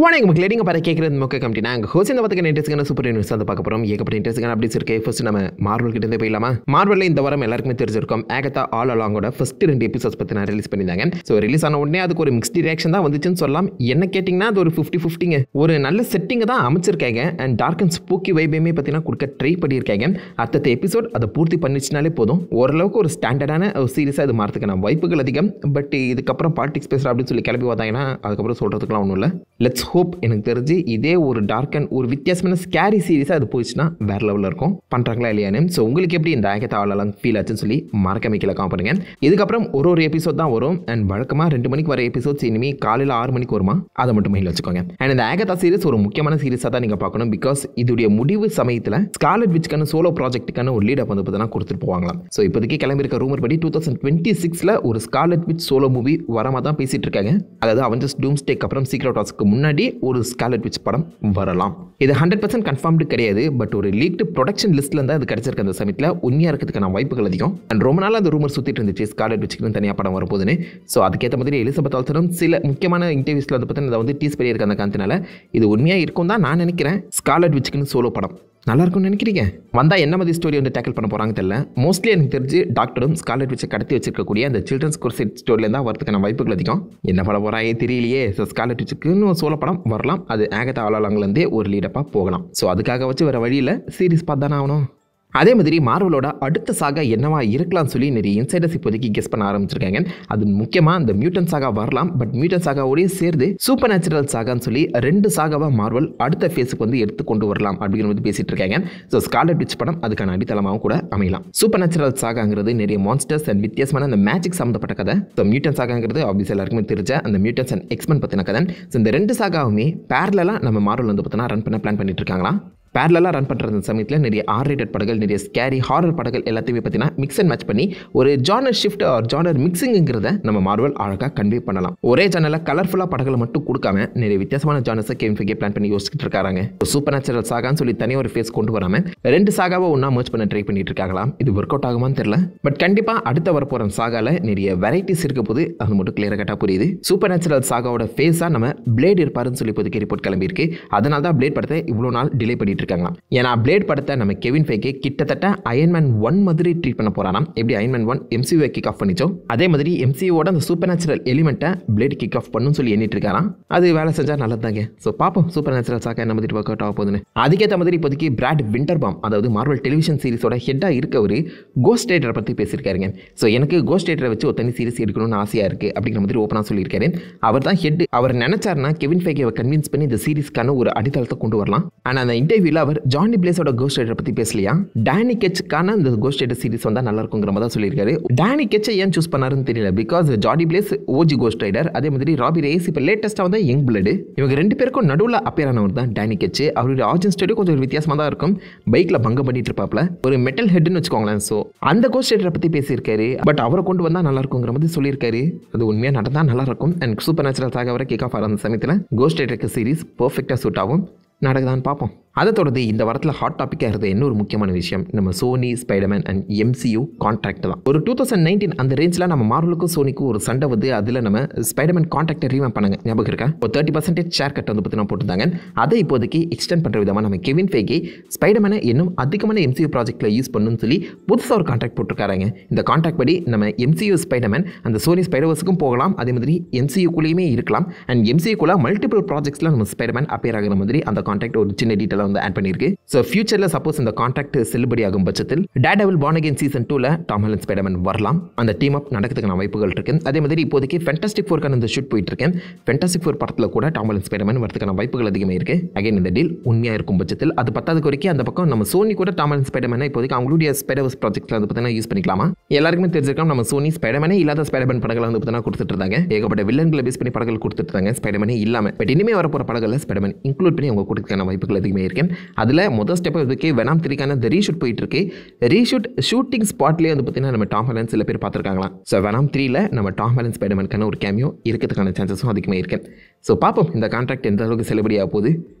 வணக்கம் மக்களே, நீங்கள் பார்த்து கேட்குறது மொக்க கம்பெனி. நாங்கள் ஹோஸ் இந்த பார்த்துக்க இன்ட்ரெஸ்டான சூப்பர் நியூஸ் வந்து பார்க்க போகிறோம். ஏகப்பட்ட இன்ட்ரெஸ்டான அப்டேட்ஸ் இருக்கு. ஃபர்ஸ்ட் நம்ம மார்வல் கிட்டே போயிடலாமா? மார்வலில் இந்த வாரம் எல்லாருக்குமே தெரிஞ்சிருக்கும், ஆகத்தா ஆல் அலாங்கோட ஃபர்ஸ்ட் 2 எபிசோட்ஸ் பற்றி நான் ரிலீஸ் பண்ணியிருந்தாங்க. ஸோ ரிலீஸ் ஆன உடனே அதுக்கு ஒரு மிக்ஸ்டு ரியாக்ஷன் தான் வந்துச்சுன்னு சொல்லலாம். என்ன கேட்டிங்கன்னா அது ஒரு 50-50ங்க. ஒரு நல்ல செட்டிங்கை தான் அமைச்சிருக்காங்க. அண்ட் டார்க் அண்ட் ஸ்பூக்கி வைபையுமே பார்த்தீங்கன்னா கொடுக்க ட்ரை பண்ணியிருக்காங்க. அடுத்த எபிசோட் அதை பூர்த்தி பண்ணிச்சுனாலே போதும், ஓரளவுக்கு ஒரு ஸ்டாண்டர்டான ஒரு சீரியஸாக இது மாறதுக்கான வாய்ப்புகள் அதிகம். பட் இதுக்கப்புறம் பாலிடிக்ஸ் பேசுகிற அப்படின்னு சொல்லி கிளம்பி வந்தாங்கன்னா அதுக்கப்புறம் சொல்கிறதுக்குலாம் ஒன்றும் இல்லை. Let's hope. எனக்கு தெரிஞ்சு இதே ஒரு டார்க் அண்ட் ஒரு வித்தியாசமான ஸ்கேரி சீரிஸாக அது போயிடுச்சுன்னா வேற லெவலில் இருக்கும். பண்ணுறாங்களா இல்லையானு. ஸோ உங்களுக்கு எப்படி இந்த ஆகத்தா ஆல் ஃபீல் ஆச்சுன்னு சொல்லி மறக்காம கீழே காமெண்ட் பண்ணுங்க. இதுக்கப்புறம் ஒரு எபிசோட் தான் வரும். அண்ட் வழக்கமாக 2 மணிக்கு வர எபிசோட்ஸ் இனிமேல் காலையில் 6 மணிக்கு வருமா, அதை மட்டும் மைண்டில் வச்சுக்கோங்க. அண்ட் இந்த ஆகத்தா சீரிஸ் ஒரு முக்கியமான சீரிஸாக தான் நீங்கள் பார்க்கணும். பிகாஸ் இதுடைய முடிவு சமயத்தில் ஸ்கார்லெட் விட்ச்க்கான சோலோ ப்ராஜெக்ட்டுக்கான ஒரு லீடப் வந்து பார்த்தீங்கன்னா கொடுத்துட்டு போவாங்களாம். ஸோ இப்போதைக்கு கிளம்பியிருக்க ரூமர் படி 2026 ஒரு ஸ்கார்லெட் விட்ச் சோலோ மூவி வரமா தான் பேசிட்டு இருக்காங்க. அதாவது அவெஞ்சர்ஸ் டூம்ஸ்டேக்கு அப்புறம் சீக்ரெட் வார்ஸ்க்கு முன்னாடி ஒரு ஸ்கார்லெட் விட்ச் படம் வரலாம். இது 100% கன்ஃபார்ம்டு கிடையாது. பட் ஒரு லீக்டு ப்ரொடக்ஷன் லிஸ்ட்ல இருந்தால் அது கிடைச்சிருக்க அந்த சமயத்தில் உண்மையாக இருக்கிறதுக்கான வாய்ப்புகள் அதிகம். அண்ட் ரொம்ப நாள் அந்த ரூமர் சுற்றிட்டு இருந்துச்சு ஸ்கார்லெட் விட்ச்க்கு தனியாக படம் வரப்போகுதுன்னு. ஸோ அதுக்கேற்ற மாதிரி எலிசபெத் ஆல்சனும் சில முக்கியமான இன்டர்வியூஸில் வந்து பார்த்தீங்கன்னா அதை வந்து டீஸ் பண்ணியிருக்க அந்த காரணத்தினால இது உண்மையாக இருக்கும் தான் நான் நினைக்கிறேன். ஸ்கார்லெட் விட்ச்க்குன்னு சோலோ படம் நல்லா இருக்கும்னு நினைக்கிறீங்க? வந்தால் என்ன மாதிரி ஸ்டோரி வந்து டேக்கிள் பண்ண போகிறாங்க தெரியல. மோஸ்ட்லி எனக்கு தெரிஞ்சு டாக்டரும் ஸ்கார்லெட் விட்சை கடத்தி வச்சிருக்கக்கூடிய அந்த சில்ட்ரன்ஸ் குர்செட் ஸ்டோரியில் தான் வரதுக்கான வாய்ப்புகள் அதிகம். என்ன படம் போகிறாயே தெரியலையே. ஸோ ஸ்கார்லெட் விட்சுக்குன்னு சோலோ படம் வரலாம். அது ஆகத்தா ஆல் அலாங்லேருந்தே ஒரு லீடப்பாக போகலாம். ஸோ அதுக்காக வச்சு வேறு வழியில் சீரிஸ் பார்த்து தானே ஆகணும். அதே மாதிரி மார்வலோட அடுத்த சாகா என்னவா இருக்கலாம்னு சொல்லி நிறைய இன்சைடர்ஸ் இப்போதைக்கு கெஸ் பண்ண ஆரம்பிச்சிருக்காங்க. அது முக்கியமாக இந்த மியூட்டன் சாகா வரலாம். பட் மியூட்டன் சாகாவோடய சேர்ந்து சூப்பர் நேச்சுரல் சாகான்னு சொல்லி 2 சாகாவாக மார்வல் அடுத்த ஃபேஸுக்கு வந்து எடுத்து கொண்டு வரலாம் அப்படிங்கிற மாதிரி பேசிட்டு இருக்காங்க. ஸோ ஸ்கார்லெட் விட்ச் படம் அதுக்கான அடித்தளமாகவும் கூட அமையலாம். சூப்பர் நேச்சுரல் சாகாங்கிறது நிறைய மான்ஸ்டர்ஸ் அண்ட் வித்தியாசமான அந்த மேஜிக் சம்மந்தப்பட்ட கதை. ஸோ மியூட்டன் சாகாங்கிறது ஆப்வியஸ் எல்லாருக்குமே தெரிஞ்ச அந்த மியூட்டன்ஸ் அண்ட் எக்ஸ்மென் பற்றின கதை. ஸோ இந்த 2 சாகாவுமே பேரலாக நம்ம மார்வல் வந்து பார்த்தோன்னா ரன் பண்ண பிளான் பண்ணிட்டு இருக்காங்களா. பேரலாக ரன் பண்ணுற சமயத்தில் நிறைய R-rated படங்கள், நிறைய ஸ்கேரி ஹாரர் படங்கள் எல்லாத்தையுமே பார்த்தீங்கன்னா மிக்ஸ் அண்ட் மேட்ச் பண்ணி ஒரு ஜானர் ஷிஃப்ட் ஆர் ஜானர் மிக்சிங்கிறத நம்ம மார்வல் அழகாக கன்வே பண்ணலாம். ஒரே ஜானலில் கலர்ஃபுல்லாக படங்களை மட்டும் கொடுக்காம நிறைய வித்தியாசமான ஜானர்ஸை கேம் ஃபேக்கே பிளான் பண்ணி யோசிச்சுட்டு இருக்காங்க. சூப்பர் நேச்சுரல் சாகான்னு சொல்லி தனியாக ஒரு ஃபேஸ் கொண்டு வராமல் 2 சாகாவை ஒன்றா மர்ச் பண்ண ட்ரை பண்ணிட்டு இருக்காங்களாம். இது ஒர்க் அவுட் ஆகுமான்னு தெரியல. பட் கண்டிப்பாக அடுத்த வரப்போகிற சாகாவில் நிறைய வெரைட்டிஸ் இருக்க போது அது மட்டும் கிளியராக கட்டாக புரியுது. சூப்பர் நேச்சுரல் சாகாவோட ஃபேஸாக நம்ம பிளேட் இருப்பாருன்னு சொல்லி இப்போதைக்கு ரிப்போர்ட் கிளம்பியிருக்கு. அதனால தான் பிளேட் படத்தை இவ்வளோ நாள் டிலே பண்ணிட்டு இருக்காங்க. ஏன்னா பிளேட் படத்தை நம்ம கெவின் ஃபைகே கிட்டத்தட்ட அயன்மேன் 1 மாதிரி ட்ரீட் பண்ண போறாராம். எப்படி அயன்மேன் 1 MCU கிக் ஆஃப் பண்ணிச்சோ அதே மாதிரி MCUவோட அந்த சூப்பர் நேச்சுரல் எலிமெண்ட்டை பிளேட் கிக் ஆஃப் பண்ணுன்னு சொல்லி எண்ணிட்டு இருக்காராம். அது வேலை செஞ்சா நல்லதாங்க. ஸோ பார்ப்போம் சூப்பர் நேச்சுரல் சாக்கா என்ன மாதிரி ஒர்க் அவுட் ஆக போகுதுன்னு. அதுக்கேற்ற மாதிரி இப்போதைக்கு பிராட் விண்டர்பாம், அதாவது மார்வல் டெலிவிஷன் சீரிஸோட ஹெட்டாக இருக்கவர் கோஸ்ட் ரைடரை பற்றி பேசியிருக்காருங்க. ஸோ எனக்கு கோஸ்ட் ரைடரை வச்சு ஒரு தனி சீரிஸ் எடுக்கணும்னு ஆசையாக இருக்குது அப்படிங்கிற மாதிரி ஓப்பனாக சொல்லியிருக்காரு. அவர் தான் ஹெட். அவர் நினைச்சாருன்னா கெவின் ஃபைகேவை கன்வின்ஸ் பண்ணி இந்த சீரிஸ்க்கான ஒரு அடித்தளத்தை கொண்டு வரலாம். ஆனால் அந்த இன்டர்வியூவில் அவர் ஜானி பிளேஸோட கோஸ்ட் ரைடர் பற்றி பேசலையா. டேனி கெட்ச்க்கான இந்த கோஸ்ட் ரைடர் சீரிஸ் வந்தால் நல்லா இருக்குங்கிற மாதிரி தான் சொல்லியிருக்காரு. டேனி கெட்சை ஏன் சூஸ் பண்ணாருன்னு தெரியல. Because Johnny plays OG Ghost Rider, அதே மாதிரி ராபி ரேஸ் இப்போ லேட்டஸ்ட்டாக வந்து யங் பிளட். இவங்க 2 பேருக்கும் நடுவில் அப்பியர் ஆனவர் தான் டேனி கெட்ச். அவருடைய ஆர்ஜின் ஸ்டோரி கொஞ்சம் வித்தியாசமாக தான் இருக்கும். பைக்கில் பங்கம் பண்ணிட்டு இருப்பாப்ல, ஒரு மெட்டல் ஹெட்னு வச்சுக்கோங்களேன். ஸோ அந்த கோஸ்ட் ரைடரை பற்றி பேசியிருக்காரு. பட் அவரை கொண்டு வந்தால் நல்லா இருக்குங்கிற மாதிரி சொல்லியிருக்காரு. அது உண்மையாக நடந்தால் நல்லா இருக்கும். அண்ட் சூப்பர் நேச்சுரல் சாக வர கிக் ஆஃப் ஆகிற அந்த சமயத்தில் கோஸ்ட் ரைடருக்கு சீரிஸ் பர்ஃபெக்டாக சூட் ஆகும். நடக்குதான்னு பார்ப்போம். அதை தொடர்ந்து இந்த வாரத்தில் ஹாட் டாப்பிக்காக இருந்த இன்னொரு முக்கியமான விஷயம் நம்ம Sony, Spiderman and MCU contract தான். ஒரு 2019 அந்த ரேஞ்சில் நம்ம மார்வலுக்கும் சோனிக்கும் ஒரு சண்டை வந்து அதில் நம்ம ஸ்பைடர்மேன் கான்ட்ராக்டை ரீவேம் பண்ணாங்க. ஞாபகம் இருக்கா? ஒரு 30% ஷேர் கட் வந்து பற்றி போட்டிருந்தாங்க. அதை இப்போதைக்கு எக்ஸ்டெண்ட் பண்ணுற விதமாக நம்ம கெவின் ஃபைகே ஸ்பைடர்மேனை இன்னும் அதிகமான MCU ப்ராஜெக்ட்டில் யூஸ் பண்ணணும்னு சொல்லி புதுசாக ஒரு கான்ட்ராக்ட் போட்டிருக்காங்க. இந்த கான்ட்ராக்ட் படி நம்ம MCU ஸ்பைடர்மேன் அந்த சோனி ஸ்பைடர்வர்ஸுக்கும் போகலாம், அதே மாதிரி MCUக்குள்ளேயுமே இருக்கலாம். அண்ட் MCUக்குள்ள மல்டிபிள் ப்ராஜெக்ட்ஸில் நம்ம ஸ்பைடர்மேன் அப்பியர் ஆகிற மாதிரி அந்த கான்ட்ராக்ட் ஒரு சின்ன டீட்டெயில் வந்து ஆட் பண்ணியிருக்கு. ஸோ ஃபியூச்சரில் சப்போஸ் இந்த கான்ட்ராக்ட் செல்லுபடி ஆகும் பட்சத்தில் டேர்டெவில் பார்ன் அகைன் சீசன் 2ல டாம் ஹாலண்ட் ஸ்பைடர்மேன் வரலாம். அந்த டீம் அப் நடக்கிறதுக்கான வாய்ப்புகள் இருக்கு. அதே மாதிரி இப்போதைக்கு ஃபேண்டாஸ்டிக் ஃபோர்க்கான இந்த ஷூட் போயிட்டு இருக்கேன். ஃபேண்டாஸ்டிக் ஃபோர் படத்தில் கூட டாம் ஹாலண்ட் ஸ்பைடர்மேன் வரதுக்கான வாய்ப்புகள் அதிகமாக இருக்கு. அகைன் இந்த டீல் உண்மையாக இருக்கும் பட்சத்தில் அது 10வது வரைக்கும் அந்த பக்கம் நம்ம சோனி கூட டாம் ஹாலண்ட் ஸ்பைடர்மேனை இப்போதைக்கு அவங்களுடைய ஸ்பைடர்வர்ஸ் ப்ராஜெக்ட்ல வந்து பார்த்தீங்கன்னா யூஸ் பண்ணிக்கலாமா. எல்லாருக்குமே தெரிஞ்சிருக்கோம் நம்ம சோனி ஸ்பைடர்மேனே இல்லாத ஸ்பைடர்மேன் படங்களை வந்து பார்த்தீங்கன்னா கொடுத்துட்டு இருந்தாங்க. ஏகப்பட்ட வில்லன்களை பேஸ் பண்ணி படங்கள் கொடுத்துட்டு இருந்தாங்க ஸ்பைடர்மேனே இல்லாமல். பட் இனிமேல் வரப்போகிற படங்களில் ஸ்பைடர்மேன் இன்க்ளூட் பண்ணி அவங்க கொடுக்கறதுக்கான வாய்ப்புகள் அதிகமாக இருக்கு. அதில் முதல் ஸ்டெப் இதுக்கு வெனாம் 3க்கான இந்த ரீஷூட் போயிட்டு இருக்கு. ரீஷூட் ஷூட்டிங் ஸ்பாட்லேயே வந்து பார்த்தீங்கன்னா நம்ம டாம் ஹாலண்ட் சில பேர் பார்த்துருக்காங்களாம். ஸோ வெனாம் 3ல நம்ம டாம் ஹாலண்ட் ஸ்பைடர்மேனுக்கான ஒரு கேமியோ இருக்கிறதுக்கான சான்சஸும் அதிகமாக இருக்கு. ஸோ பார்ப்போம் இந்த கான்ட்ராக்ட் எந்த அளவுக்கு செலிபிரியாக போகுது.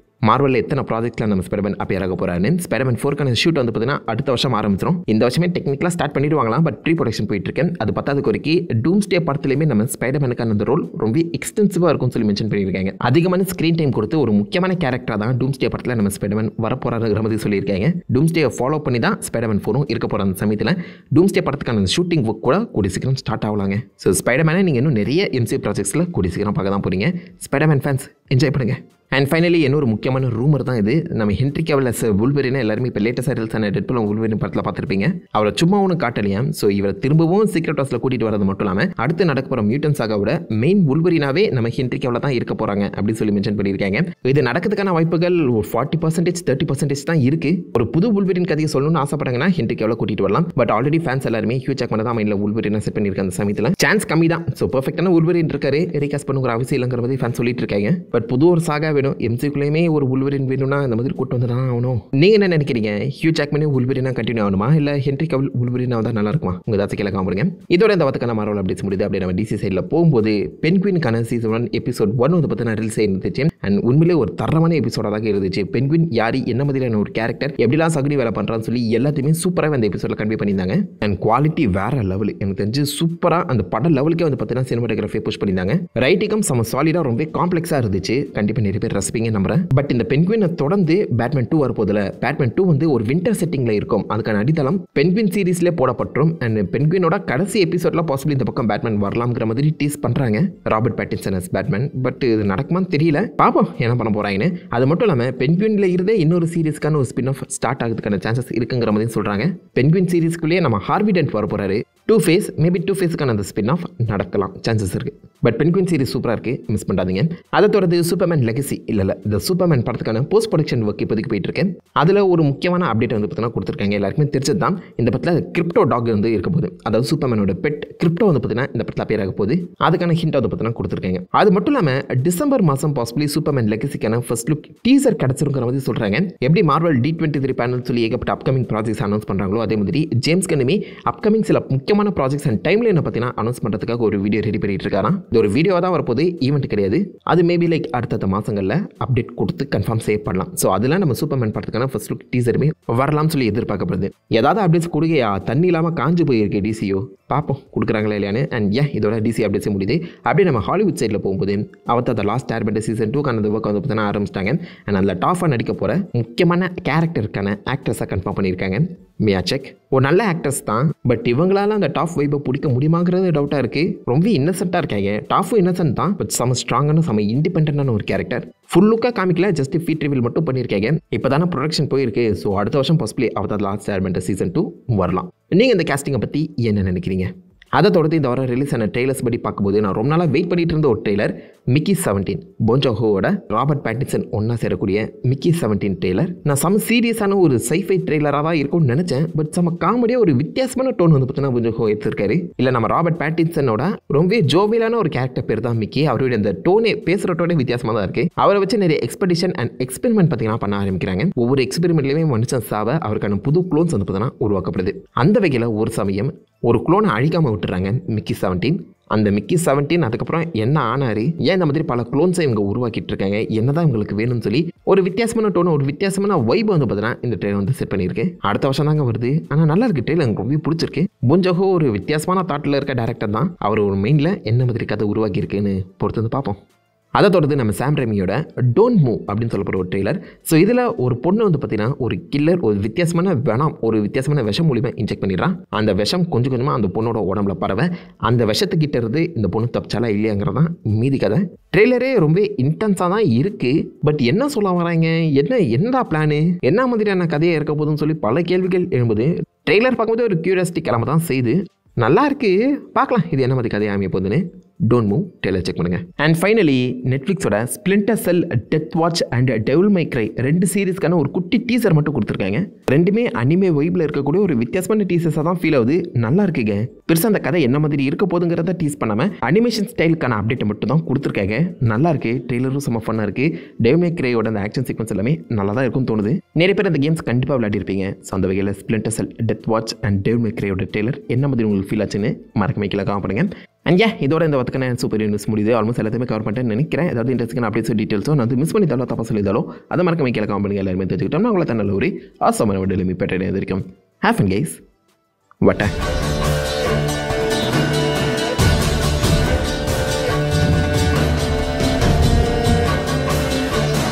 மார்வலில் எத்தனை ப்ராஜெக்ட்ல நம்ம ஸ்பைடர்மேன் அப்பியர் ஆக போறாருன்னு. ஸ்பைடர்மேன் 4க்கான ஷூட் வந்து பார்த்தீங்கன்னா அடுத்த வருஷம் ஆரம்பிச்சிடும். இந்த வருஷமே டெக்னிக்கலாக ஸ்டார்ட் பண்ணிடுவாங்களாம், பட் ப்ரீ ப்ரொடக்ஷன் போயிட்டு இருக்கேன். அது பத்தாவது குறைக்கு டூம்ஸ்டே படத்துலையுமே நம்ம ஸ்பைடர்மேனுக்கான அந்த ரோல் ரொம்ப எக்ஸ்டென்சிவாக இருக்கும்னு சொல்லி மென்ஷன் பண்ணியிருக்காங்க. அதிகமான ஸ்க்ரீன் டைம் கொடுத்து ஒரு முக்கியமான கேரக்டராக தான் டூம்ஸ்டே படத்தில் நம்ம ஸ்பைடர்மேன் வரப்போறாருங்கிற மாதிரி சொல்லியிருக்காங்க. டூம்ஸ்டே ஃபாலோ பண்ணி தான் ஸ்பைடர்மேன் 4 இருக்க போகிற அந்த சமயத்தில் டூம்ஸ்டே படத்துக்கான ஷூட்டிங் ஒர்க் கூட கூடிய சீக்கிரம் ஸ்டார்ட் ஆகலாங்க. ஸோ ஸ்பைடர்மேனை நீங்கள் இன்னும் நிறைய MCU ப்ராஜெக்ட்ஸில் கூடிய சீக்கிரம் பார்க்க தான் போகிறீங்க. ஸ்பைடர்மேன் ஃபேன்ஸ் என்ஜாய் பண்ணுங்க. அண்ட் ஃபைனலி இன்னொரு முக்கியமான ரூமர் தான் இது. நம்ம ஹென்ரி கேவில் வுல்வெரினை எல்லாருமே இப்போ லேட்டஸ்ட் ரிலீஸான டெட்பூல் வுல்வெரின் படத்தில் பார்த்துருப்பீங்க. அவரை சும்மா ஒன்றும் காட்டலையாம். ஸோ இவரை திரும்பவும் சீக்ரெட் ஹவுஸில் கூட்டிகிட்டு வரது மட்டும் இல்லாமல் அடுத்து நடக்க போகிற மியூட்டன்ட் சாகாவோட மெயின் வுல்வெரினாவே நம்ம ஹென்ரி கேவில் தான் இருக்க போகிறாங்க அப்படின்னு சொல்லி மென்ஷன் பண்ணியிருக்காங்க. இது நடக்கிறதுக்கான வாய்ப்புகள் 40% 30% தான் இருக்குது. ஒரு புது வுல்வெரின் கதையை சொல்லணும்னு ஆசைப்பட்டாங்கன்னா ஹென்ரி கேவில் கூட்டிகிட்டு வரலாம். பட் ஆல்ரெடி ஃபேன்ஸ் எல்லாருமே ஹியூ ஜாக்மன் தான் மைண்டில் வுல்வெரினை செட் பண்ணியிருக்க அந்த சமயத்தில் சான்ஸ் கம்மி தான். ஸோ பர்ஃபெக்டான வுல்வெரின் இருக்காரு, ரீகாஸ்ட் பண்ணுங்கிற அவசியம் இல்லைங்கிற மாதிரி ஃபேன்ஸ் சொல்லிட்டு இருக்காங்க. பட் புது ஒரு சாகா வேணும், MCUக்குள்ளேயுமே ஒரு வுல்வெரின் வேணும்னா அந்த மாதிரி கூட்டு வந்து தான் ஆகணும். நீங்க என்ன நினைக்கிறீங்க? ஹியூ ஜாக்மனே வுல்வெரினா கண்டினியூ ஆகணுமா, இல்ல ஹென்ரி கேவில் வுல்வெரினா வந்தா நல்லா இருக்குமா? உங்க ஏதாச்சும் கேட்க காமிடுங்க. இதோட இந்த வாரத்துக்கான மார்வல் அப்டேட்ஸ் முடியுது. அப்படியே நம்ம DC சைடில் போகும்போது பென்குயினுக்கான சீசன் 1 எபிசோட் 1 வந்து பார்த்தீங்கன்னா ரிலீஸ் ஆயிருந்துச்சு. அண்ட் உண்மையிலே ஒரு தரமான எபிசோடாக தான் இருந்துச்சு. பென்குயின் யாரு, என்ன மாதிரியான ஒரு கேரக்டர், எப்படிலாம் சகுனி வேலை பண்றான்னு சொல்லி எல்லாத்தையுமே சூப்பராக அந்த எபிசோட்ல கன்வே பண்ணியிருந்தாங்க. அண்ட் குவாலிட்டி வேற லெவல், எனக்கு தெரிஞ்சு சூப்பராக அந்த பட லெவலுக்கே வந்து பார்த்தீங்கன்னா சினிமாட்டோகிராஃபியை புஷ் பண்ணியிருந்தாங்க. ரைட்டிங்கும் செம சாலிடாக ரொம்ப காம்ப்ளெக்ஸாக இருந்துச்சு. கண்டிப்பாக நிறைய பேர் ரசிப்பீங்க நம்புறேன். பட் இந்த பென்குயினை தொடர்ந்து பேட்மேன் 2 வரப்போதில். பேட்மேன் 2 வந்து ஒரு வின்டர் செட்டிங்கில் இருக்கும். அதுக்கான அடித்தளம் பென்குயின் சீரீஸ்லேயே போடப்பட்டுரும். அண்ட் பென்குயினோட கடைசி எபிசோட்ல பாசிபிள் இந்த பக்கம் பேட்மேன் வரலாம்ங்கிற மாதிரி டீஸ் பண்ணுறாங்க Robert Pattinson as Batman. But இது நடக்குமான்னு தெரியல, பாப்போம் என்ன பண்ண போகிறாங்கன்னு. அது மட்டும் இல்லாமல் பென்குயினில் இருந்தே இன்னொரு சீரீஸ்க்கான ஒரு ஸ்பின் ஆஃப் ஸ்டார்ட் ஆகிறதுக்கான சான்சஸ் இருக்குங்கிற மாதிரி சொல்கிறாங்க. பென்குயின் சீரீஸ்க்குள்ளேயே நம்ம ஹார்வி டென்ட் வர போகிறாரு. டூ ஃபேஸுக்கான அந்த ஸ்பின் ஆஃப் நடக்கலாம், சான்சஸ் இருக்குது. பட் பென்குயின் சீரிஸ் சூப்பராக இருக்குது, மிஸ் பண்ணாதீங்க. அதை தொடர்ந்து சூப்பர்மேன் லெகசி இல்லை இந்த சூப்பர்மேன் படத்துக்கான போஸ்ட் ப்ரொடக்ஷன் ஒர்க் இப்போதைக்கு போயிட்டு இருக்கேன். அதில் ஒரு முக்கியமான அப்டேட் வந்து பார்த்தீங்கன்னா கொடுத்துருக்காங்க. எல்லாருக்குமே தெரிஞ்சது தான், இந்த படத்தில் கிரிப்டோ டாக் வந்து இருக்க போகுது. அதாவது சூப்பர்மேனோட பெட் கிரிப்டோ வந்து பார்த்தீங்கன்னா இந்த படத்தில் பேர் ஆக போகுது. அதுக்கான ஹிண்ட் வந்து பார்த்தீங்கன்னா கொடுத்துருக்காங்க. அது மட்டும் இல்லாமல் டிசம்பர் மாதம் பாசிபிளி சூப்பர்மேன் லெகசிக்கான ஃபர்ஸ்ட் லுக் டீசர் கிடச்சிருக்கிற மாதிரி சொல்கிறாங்க. எப்படி மார்வல் D23 பேனல் சொல்லி ஏகப்பட்ட அப்கமிங் ப்ராஜெக்ட்ஸ் அனௌன்ஸ் பண்ணுறாங்களோ அதே மாதிரி ஜேம்ஸ் கன்னுமே அப்கமிங் சில முக்கியமான ப்ராஜெக்ட்ஸ் அண்ட் டைம்லைனை பார்த்தீங்கன்னா அனௌன்ஸ் பண்ணுறதுக்காக ஒரு வீடியோ ரெடி பண்ணிட்டு இருக்காராம். இது ஒரு வீடியோ தான் வரப்போது, ஈவெண்ட் கிடையாது. அது மேபி லைக் அடுத்த மாதங்களில் அப்டேட் கொடுத்து கன்ஃபார்ம் சேவ் பண்ணலாம். ஸோ அதெல்லாம் நம்ம சூப்பர்மேன் படத்துக்கான ஃபர்ஸ்ட் லுக் டீசருமே வரலாம்னு சொல்லி எதிர்பார்க்கப்படுது. ஏதாவது அப்டேட்ஸ் கொடுக்கையா, தண்ணி இல்லாமல் காஞ்சு போயிருக்கு DCO, பார்ப்போம் கொடுக்குறாங்களா இல்லையான்னு. அண்ட் இதோட DC அப்டேட்ஸே முடியுது. அப்படியே நம்ம ஹாலிவுட் சைடில் போகும்போது அவத்த த லாஸ்ட் ஏர்பெண்டர் சீசன் 2 அந்த ஒர்க் வந்து பார்த்தீங்கன்னா ஆரம்பிச்சிட்டாங்க. அண்ட் அதில் டாஃபாக நடிக்க போகிற முக்கியமான கேரக்டருக்கான ஆக்ட்ரஸாக கன்ஃபார்ம் பண்ணியிருக்காங்க. மியா செக் ஒரு நல்ல ஆக்ட்ரஸ் தான், பட் இவங்களால அந்த டாஃப் வைப்பை பிடிக்க முடியுமாங்கிறது டவுட்டாக இருக்குது. ரொம்ப இன்னசென்ட்டாக இருக்காங்க. டாஃபும் இன்னசென்ட் தான், பட் செம ஸ்ட்ராங்கான செம இண்டிபெண்டான ஒரு கேரக்டர். ஃபுல் லுக்காக காமிக்கல, ஜஸ்ட் ஃபீட் ரிவீல் மட்டும் பண்ணியிருக்காங்க. இப்போ தானே ப்ரொடக்ஷன் போயிருக்கு. ஸோ அடுத்த வருஷம் possibly Avatar the last Airbender season 2 வரலாம். நீங்கள் இந்த கேஸ்டிங்கை பற்றி என்ன நினைக்கிறீங்க? அதை தொடர்ந்து இந்த வாரம் ரிலீஸ் ஆன ட்ரெய்லர்ஸ் படி பார்க்கும்போது நான் ரொம்ப நாளாக வெயிட் பண்ணிட்டு இருந்த ஒரு ட்ரெய்லர் மிக்கி 17 போன்ஜோஹோவோட ராபர்ட் பேட்டின்சன் ஒன்றா சேரக்கூடிய மிக்கி 17 ட்ரெய்லர். நான் செம சீரியஸான ஒரு சைஃபை ட்ரெய்லராக தான் இருக்கும்னு நினச்சேன். பட் செம காமெடியாக ஒரு வித்தியாசமான டோன் வந்து பார்த்தீங்கன்னா போன்ஜோஹோ எடுத்திருக்காரு. இல்லை நம்ம ராபர்ட் பேட்டின்சனோட ரொம்ப ஜோவியலான ஒரு கேரக்டர் பேர் தான் மிக்கி. அவருடைய அந்த டோனே பேசுகிற டோனே வித்தியாசமாக தான் இருக்குது. அவரை வச்சு நிறைய எக்ஸ்பெடிஷன் அண்ட் எக்ஸ்பெரிமெண்ட் பார்த்தீங்கன்னா பண்ண ஆரம்பிக்கிறாங்க. ஒவ்வொரு எக்ஸ்பெரிமெண்ட்லேயுமே மனுஷன் சாவ அவருக்கான புது க்ளோன்ஸ் வந்து பார்த்தீங்கன்னா உருவாக்கப்படுது. அந்த வகையில் ஒரு சமயம் ஒரு க்ளோனை அழிக்காமல் விட்டுறாங்க மிக்கி 17. அந்த மிக்கி 17 அதுக்கப்புறம் என்ன ஆனார், ஏன் இந்த மாதிரி பல க்ளோன்ஸை இவங்க உருவாக்கிட்டு இருக்காங்க, என்னதான் இவங்களுக்கு வேணும்னு சொல்லி ஒரு வித்தியாசமான டோன், ஒரு வித்தியாசமான வைப் வந்து பார்த்தீங்கன்னா இந்த ட்ரெயிலர் வந்து செட் பண்ணியிருக்கு. அடுத்த வருஷம் தாங்க வருது. ஆனால் நல்லா இருக்கு ட்ரெயிலர், எனக்கு ரொம்ப பிடிச்சிருக்கு. போன்ஜோஹோ ஒரு வித்தியாசமான தாட்டில் இருக்க டேரக்டர் தான். அவர் ஒரு மெயினில் என்ன மாதிரி கதை உருவாக்கி இருக்குன்னு பொறுத்து வந்து பார்ப்போம். அதை தொடர்ந்து நம்ம சாம் ரெமியோட டோன்ட் மூவ் அப்படின்னு சொல்லப்படுற ஒரு ட்ரெய்லர். ஸோ இதில் ஒரு பொண்ணு வந்து பார்த்தீங்கன்னா ஒரு கில்லர் ஒரு வித்தியாசமான ஒரு வித்தியாசமான விஷம் மூலியமாக இன்ஜெக்ட் பண்ணிடுறான். அந்த விஷம் கொஞ்சம் கொஞ்சமாக அந்த பொண்ணோட உடம்புல பரவ அந்த விஷத்துக்கிட்ட இருந்து இந்த பொண்ணு தப்பிச்சாலா இல்லையாங்கிறது தான் மீதி கதை. ட்ரெய்லரே ரொம்ப இன்டென்ஸாக தான் இருக்குது. பட் என்ன சொல்ல வராங்க, என்னடா பிளானு, என்ன மாதிரியான கதையாக இருக்க போதுன்னு சொல்லி பல கேள்விகள் எழும்புது. ட்ரெய்லர் பார்க்கும்போது ஒரு கியூரியாசிட்டி கிளம்ப தான் செய்து. நல்லா இருக்குது, பார்க்கலாம் இது என்ன மாதிரி கதையாக அமைய போகுதுன்னு. டோன்ட் மூவ் ட்ரெய்லர் செக் பண்ணுங்க. அண்ட் ஃபைனலி நெட்ஃப்ளிக்ஸோட Splinter Cell, Death Watch and Devil May Cry 2 சீரீஸ்க்கான ஒரு குட்டி டீசர் மட்டும் கொடுத்துருக்காங்க. ரெண்டுமே அனிமே வைப்பில் இருக்கக்கூடிய ஒரு வித்தியாசமான டீசர்ஸாக தான் ஃபீல் ஆகுது. நல்லா இருக்குங்க. பெருசாக அந்த கதை என்ன மாதிரி இருக்க போதுங்கிறத டீஸ் பண்ணாமல் அனிமேஷன் ஸ்டைலுக்கான அப்டேட் மட்டும் தான் கொடுத்துருக்காங்க. நல்லா இருக்கு. ட்ரெய்லரும் செம்ம ஃபன்னாக இருக்குது. டெவில் மை கிரையோட அந்த ஆக்ஷன் சீக்வன்ஸ் எல்லாமே நல்லா தான் இருக்கும்னு தோணுது. நிறைய பேர் அந்த கேம்ஸ் கண்டிப்பாக விளையாடிருப்பீங்க. ஸோ அந்த வகையில் Splinter Cell, Death Watch and Devil May கிரையோட ட்ரெய்லர் என்ன மாதிரி உங்களுக்கு ஃபீல் ஆச்சுன்னு மறக்காம கீழே காமெண்ட் பண்ணுங்க. அண்ட் இதோட இந்த வத்துக்கான சூப்பர் நியூஸ் முடியுது. ஆல்மோஸ்ட் எல்லாத்தையுமே கவர் பண்ணிட்டேன்னு நினைக்கிறேன். ஏதாவது இன்ட்ரெஸ்டிங்கான அப்டேட்ஸ் டீட்டெயில்ஸோ நான் மிஸ் பண்ணிட்டாலோ தப்பா சொல்லியிருந்தாலோ அதை மறக்காம கீழே கமெண்ட் பண்ணுங்க. எல்லாருமே தெரிஞ்சுக்கிட்டோம். உங்களை நல்ல ஒரு ஆசமான விடலுமே பெற்ற இருக்கும். Have fun guys. வட்ட